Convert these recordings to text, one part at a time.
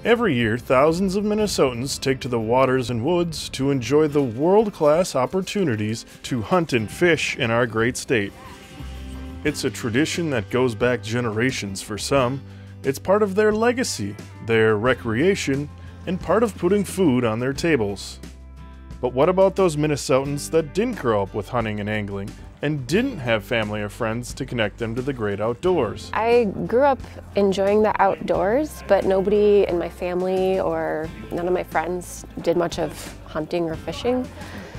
Every year, thousands of Minnesotans take to the waters and woods to enjoy the world-class opportunities to hunt and fish in our great state. It's a tradition that goes back generations for some. It's part of their legacy, their recreation, and part of putting food on their tables. But what about those Minnesotans that didn't grow up with hunting and angling and didn't have family or friends to connect them to the great outdoors? I grew up enjoying the outdoors, but nobody in my family or none of my friends did much of hunting or fishing.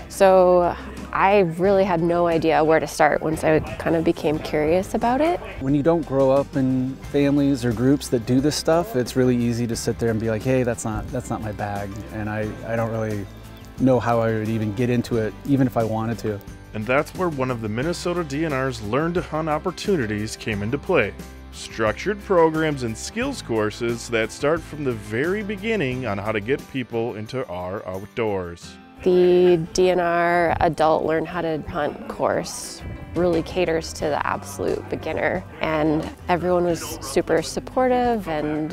So I really had no idea where to start once I kind of became curious about it. When you don't grow up in families or groups that do this stuff, it's really easy to sit there and be like, hey, that's not my bag. And I don't really know how I would even get into it, even if I wanted to. And that's where one of the Minnesota DNR's Learn to Hunt opportunities came into play. Structured programs and skills courses that start from the very beginning on how to get people into our outdoors. The DNR Adult Learn How to Hunt course really caters to the absolute beginner, and everyone was super supportive and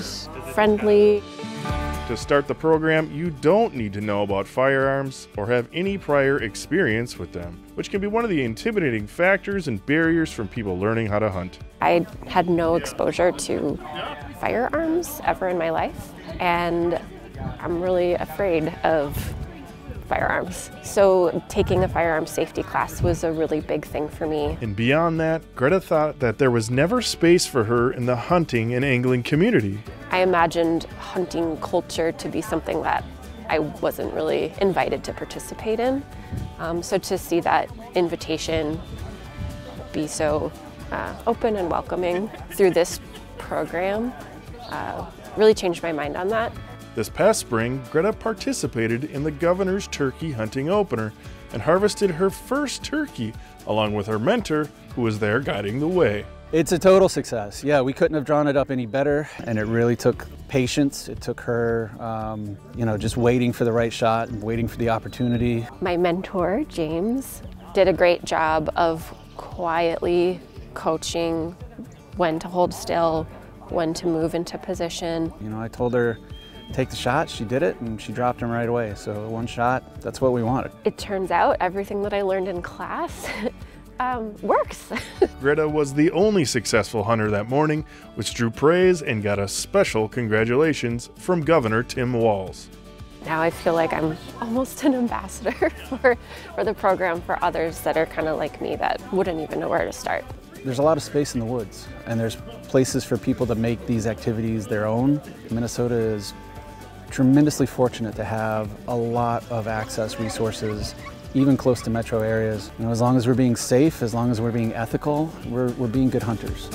friendly. To start the program, you don't need to know about firearms or have any prior experience with them, which can be one of the intimidating factors and barriers from people learning how to hunt. I had no exposure to firearms ever in my life, and I'm really afraid of firearms. So taking a firearms safety class was a really big thing for me. And beyond that, Greta thought that there was never space for her in the hunting and angling community. I imagined hunting culture to be something that I wasn't really invited to participate in. So to see that invitation be so open and welcoming through this program really changed my mind on that. This past spring, Greta participated in the Governor's Turkey Hunting Opener and harvested her first turkey, along with her mentor, who was there guiding the way. It's a total success. Yeah, we couldn't have drawn it up any better, and it really took patience. It took her, just waiting for the right shot and waiting for the opportunity. My mentor, James, did a great job of quietly coaching when to hold still, when to move into position. I told her, take the shot, she did it, and she dropped him right away. So one shot, that's what we wanted. It turns out everything that I learned in class works. Greta was the only successful hunter that morning, which drew praise and got a special congratulations from Governor Tim Walz. Now I feel like I'm almost an ambassador for the program for others that are kind of like me that wouldn't even know where to start. There's a lot of space in the woods, and there's places for people to make these activities their own. Minnesota is tremendously fortunate to have a lot of access resources, even close to metro areas. As long as we're being safe, as long as we're being ethical, we're being good hunters.